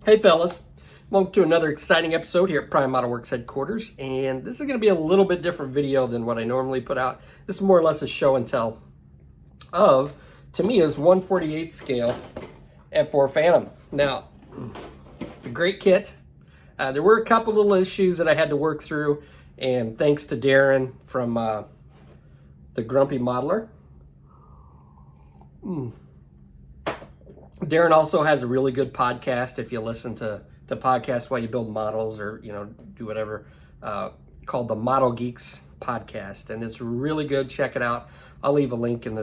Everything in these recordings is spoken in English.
Hey fellas, welcome to another exciting episode here at Prime Model Works headquarters, and this is going to be a little bit different video than what I normally put out. This is more or less a show and tell of Tamiya's 1/48 scale F4 Phantom. Now, it's a great kit. There were a couple little issues that I had to work through, and thanks to Darren from the Grumpy Modeler. Darren also has a really good podcast if you listen to podcasts while you build models or, do whatever, called the Model Geeks podcast. And it's really good. Check it out. I'll leave a link in I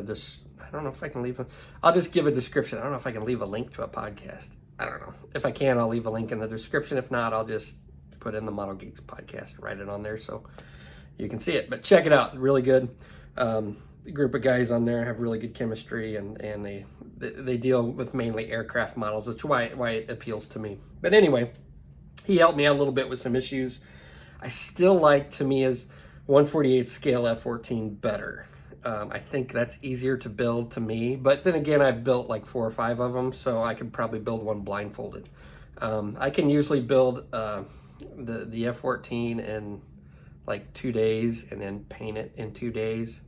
don't know if I can leave I'll just give a description. I don't know if I can leave a link to a podcast. I don't know. If I can, I'll leave a link in the description. If not, I'll just put in the Model Geeks podcast, write it on there so you can see it. But check it out. Really good. The group of guys on there have really good chemistry, and they deal with mainly aircraft models. That's why it appeals to me. But anyway, he helped me out a little bit with some issues. I still like Tamiya's 1/48 scale F14 better. I think that's easier to build to me, but then again, I've built like 4 or 5 of them, so I could probably build one blindfolded. I can usually build the F14 in like 2 days and then paint it in 2 days.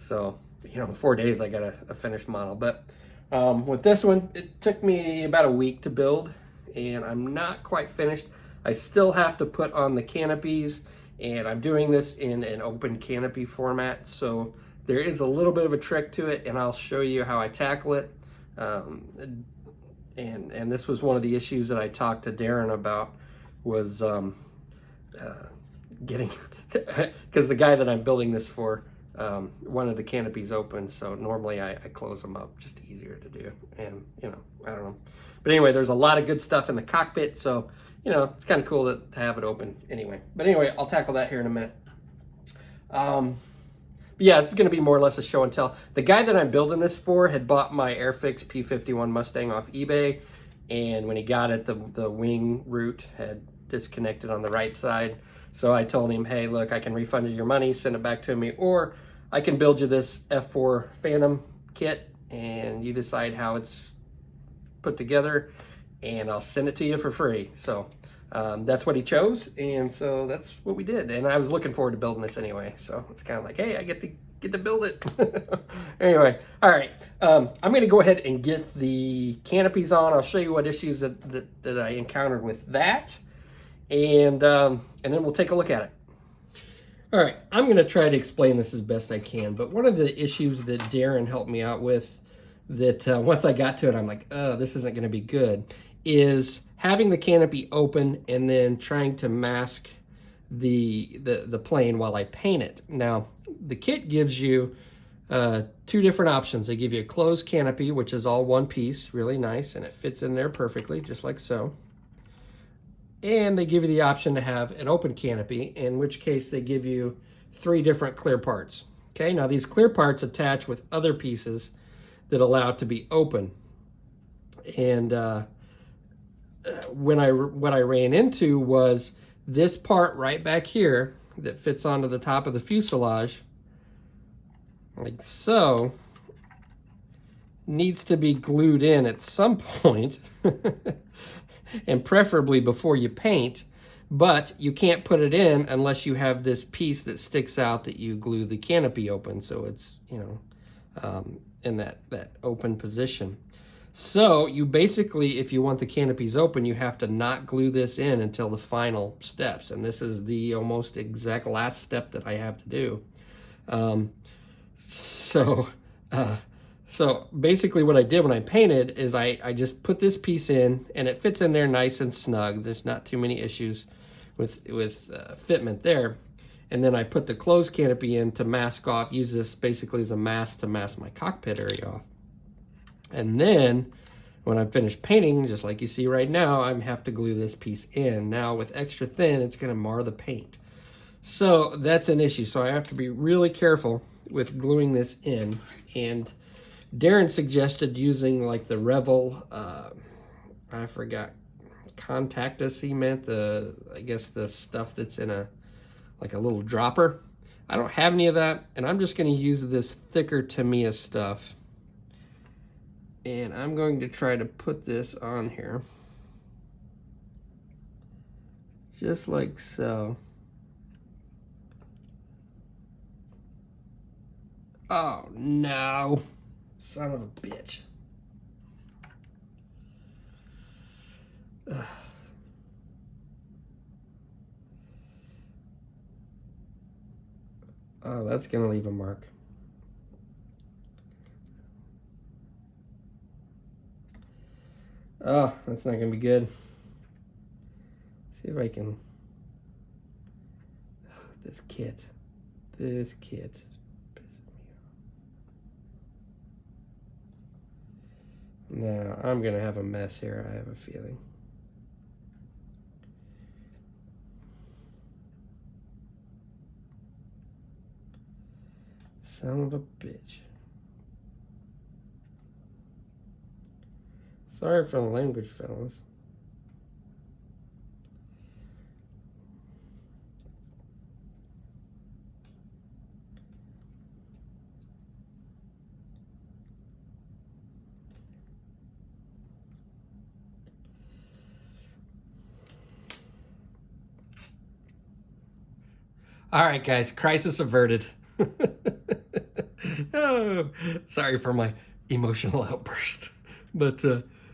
So, in 4 days I got a finished model. But with this one, it took me about a week to build, and I'm not quite finished. I still have to put on the canopies, and I'm doing this in an open canopy format. So there is a little bit of a trick to it, and I'll show you how I tackle it. And this was one of the issues that I talked to Darren about, was getting, because the guy that I'm building this for, one of the canopies open, so normally I close them up, just easier to do. And I don't know, but anyway, there's a lot of good stuff in the cockpit, so it's kind of cool to have it open anyway. But anyway, I'll tackle that here in a minute. But yeah, this is going to be more or less a show and tell. The guy that I'm building this for had bought my Airfix P51 Mustang off eBay, and when he got it, the wing root had disconnected on the right side. So I told him, hey, look, I can refund you your money, send it back to me, or I can build you this F4 Phantom kit, and you decide how it's put together, and I'll send it to you for free. So that's what he chose, and so that's what we did. And I was looking forward to building this anyway, so it's kind of like, hey, I get to build it. Anyway, all right. I'm going to go ahead and get the canopies on. I'll show you what issues that I encountered with that, and then we'll take a look at it. All right, I'm going to try to explain this as best I can, but one of the issues that Darren helped me out with, that once I got to it, I'm like, oh, this isn't going to be good, is having the canopy open and then trying to mask the plane while I paint it. Now, the kit gives you 2 different options. They give you a closed canopy, which is all one piece, really nice, and it fits in there perfectly, just like so. And they give you the option to have an open canopy, in which case they give you 3 different clear parts. Okay, now these clear parts attach with other pieces that allow it to be open. And what I ran into was this part right back here that fits onto the top of the fuselage, like so, needs to be glued in at some point. And preferably before you paint, but you can't put it in unless you have this piece that sticks out that you glue the canopy open, so it's in that open position. So you basically, if you want the canopies open, you have to not glue this in until the final steps, and this is the almost exact last step that I have to do. So basically what I did when I painted is I just put this piece in, and it fits in there nice and snug. There's not too many issues with fitment there. And then I put the closed canopy in to mask off, use this basically as a mask to mask my cockpit area off. And then when I'm finished painting, just like you see right now, I have to glue this piece in. Now with extra thin, it's going to mar the paint. So that's an issue. So I have to be really careful with gluing this in. And Darren suggested using like the Revel, I forgot, Contacta cement, I guess the stuff that's in like a little dropper. I don't have any of that, and I'm just going to use this thicker Tamiya stuff. And I'm going to try to put this on here. Just like so. Oh no, son of a bitch. Ugh. Oh, that's gonna leave a mark. Oh, that's not gonna be good. Let's see if I can. This kit is pissing me off. Now I'm gonna have a mess here, I have a feeling. Son of a bitch. Sorry for the language, fellas. All right, guys, crisis averted. Oh, sorry for my emotional outburst, but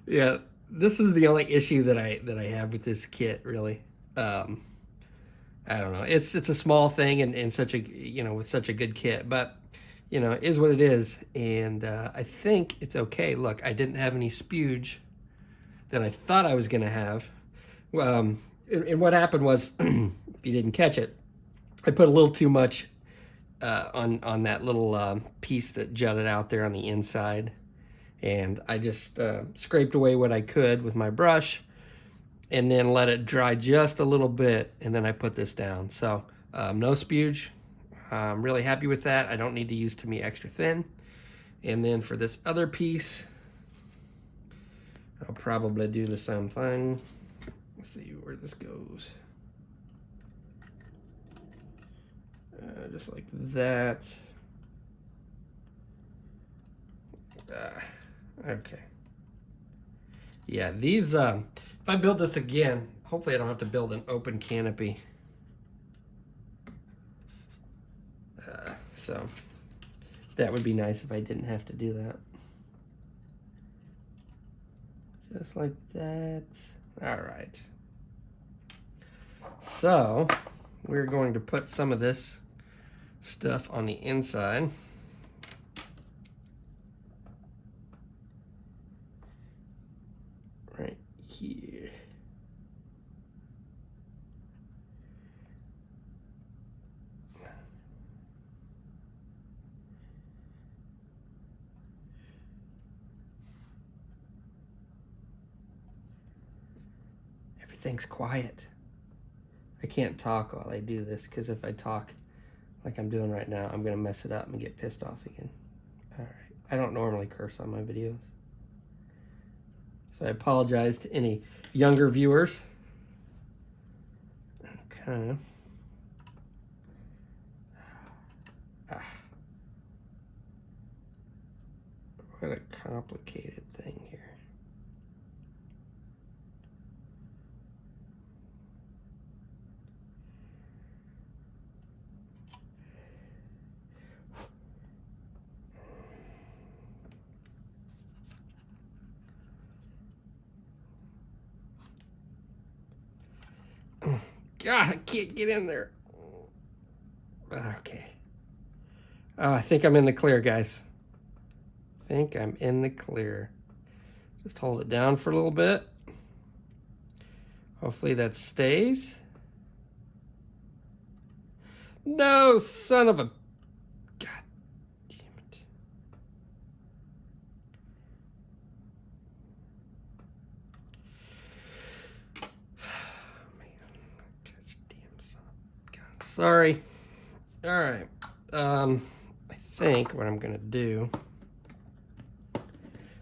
yeah, this is the only issue that I have with this kit, really. I don't know. It's a small thing and such a, you know, with such a good kit, but you know, it is what it is, and I think it's okay. Look, I didn't have any spuge that I thought I was gonna have. And what happened was, if you didn't catch it, I put a little too much on that little piece that jutted out there on the inside, and I just scraped away what I could with my brush and then let it dry just a little bit, and then I put this down. So no spuge. I'm really happy with that. I don't need to use Tamiya extra thin. And then for this other piece, I'll probably do the same thing. Let's see where this goes. Just like that. Okay. Yeah, these, if I build this again, hopefully I don't have to build an open canopy. So that would be nice if I didn't have to do that. Just like that. All right. So we're going to put some of this stuff on the inside. Right here. Everything's quiet. I can't talk while I do this, because if I talk like I'm doing right now, I'm gonna mess it up and get pissed off again. All right, I don't normally curse on my videos, so I apologize to any younger viewers. Okay. What a complicated thing here. God, I can't get in there. Okay. Oh, I think I'm in the clear, guys. I think I'm in the clear. Just hold it down for a little bit. Hopefully that stays. No, son of a... God damn it. Sorry. All right. I think what I'm gonna do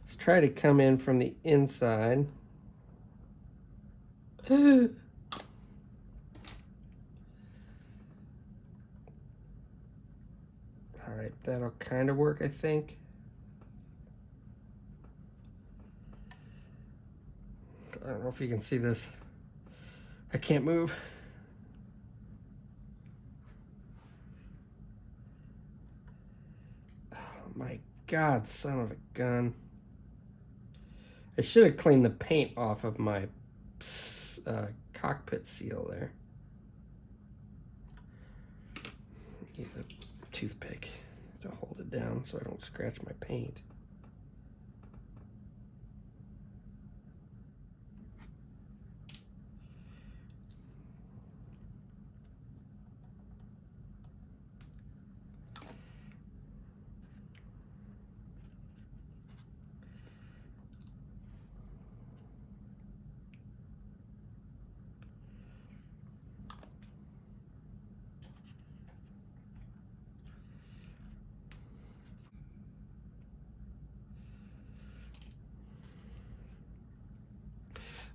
is try to come in from the inside. All right, that'll kind of work, I think. I don't know if you can see this. I can't move. Oh my God, son of a gun. I should have cleaned the paint off of my cockpit seal there. Use a toothpick to hold it down so I don't scratch my paint.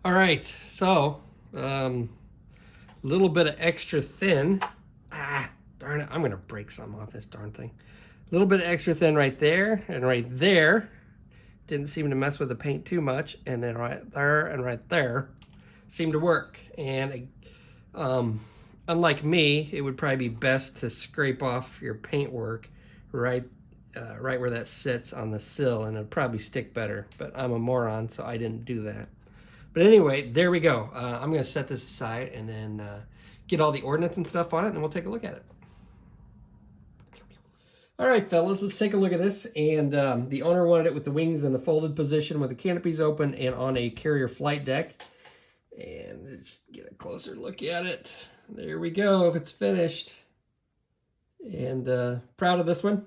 All right, so a little bit of extra thin. Ah, darn it, I'm gonna break some off this darn thing. A little bit of extra thin right there and right there. Didn't seem to mess with the paint too much, and then right there and right there seemed to work. And unlike me, it would probably be best to scrape off your paint work right where that sits on the sill, and it'd probably stick better. But I'm a moron, so I didn't do that. But anyway, there we go. I'm going to set this aside and then get all the ordnance and stuff on it, and then we'll take a look at it. All right, fellas, let's take a look at this. And the owner wanted it with the wings in the folded position with the canopies open and on a carrier flight deck. And let's get a closer look at it. There we go. It's finished. And proud of this one.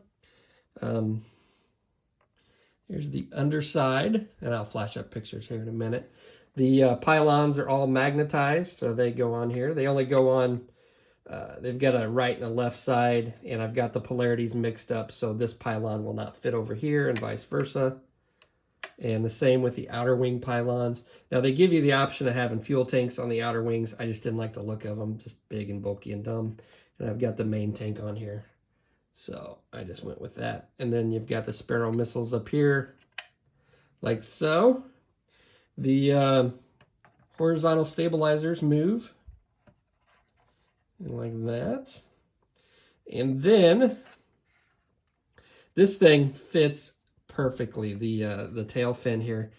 Here's the underside, and I'll flash up pictures here in a minute. The pylons are all magnetized, so they go on here. They only go on, they've got a right and a left side, and I've got the polarities mixed up, so this pylon will not fit over here and vice versa. And the same with the outer wing pylons. Now, they give you the option of having fuel tanks on the outer wings. I just didn't like the look of them, just big and bulky and dumb. And I've got the main tank on here. So I just went with that. And then you've got the Sparrow missiles up here, like so. The horizontal stabilizers move, like that. And then this thing fits perfectly. The tail fin here,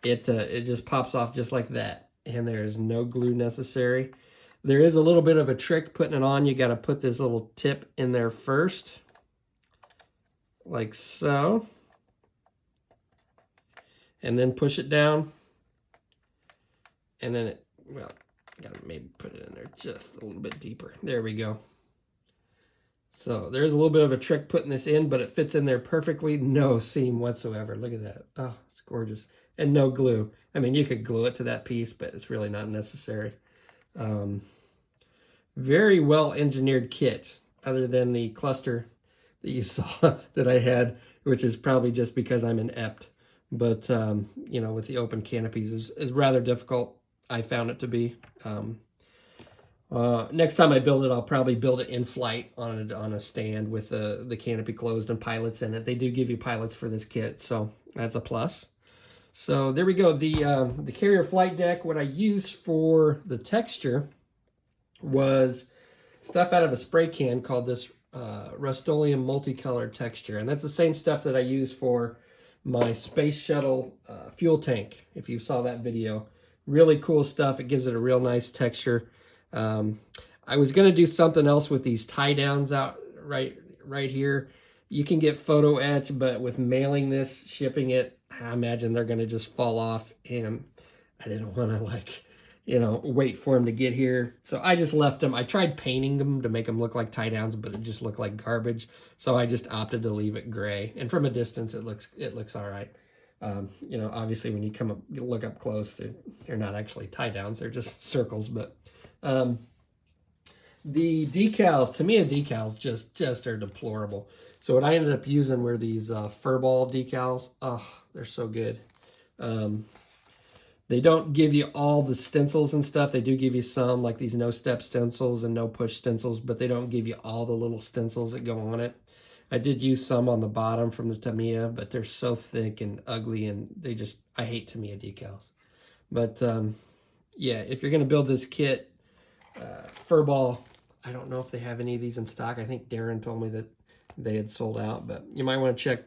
it just pops off just like that. And there's no glue necessary. There is a little bit of a trick putting it on. You got to put this little tip in there first, like so, and then push it down, and then it, well, got to maybe put it in there just a little bit deeper. There we go. So there's a little bit of a trick putting this in, but it fits in there perfectly. No seam whatsoever. Look at that. Oh, it's gorgeous. And no glue. I mean, you could glue it to that piece, but it's really not necessary. Very well engineered kit, other than the cluster that you saw that I had, which is probably just because I'm inept. But, you know, with the open canopies is rather difficult. I found it to be. Next time I build it, I'll probably build it in flight on a stand with the canopy closed and pilots in it. They do give you pilots for this kit, so that's a plus. So there we go. The carrier flight deck, what I used for the texture was stuff out of a spray can called this Rust-Oleum multicolored texture. And that's the same stuff that I use for my space shuttle fuel tank, if you saw that video. Really cool stuff. It gives it a real nice texture. I was going to do something else with these tie downs out right here. You can get photo etch, but with mailing this, shipping it, I imagine they're going to just fall off, and I didn't want to, like, you know, wait for them to get here. So I just left them. I tried painting them to make them look like tie downs, but it just looked like garbage. So I just opted to leave it gray. And from a distance, it looks all right. You know, obviously when you look up close, they're not actually tie downs. They're just circles. But the decals, Tamiya decals, just are deplorable. So what I ended up using were these furball decals. Oh, they're so good. They don't give you all the stencils and stuff. They do give you some, like these no-step stencils and no-push stencils, but they don't give you all the little stencils that go on it. I did use some on the bottom from the Tamiya, but they're so thick and ugly, and I hate Tamiya decals. But yeah, if you're going to build this kit, Furball, I don't know if they have any of these in stock. I think Darren told me that they had sold out, but you might want to check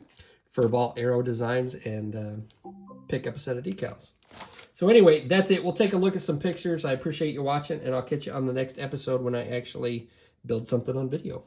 Furball Aero Designs and pick up a set of decals. So anyway, that's it. We'll take a look at some pictures. I appreciate you watching, and I'll catch you on the next episode when I actually build something on video.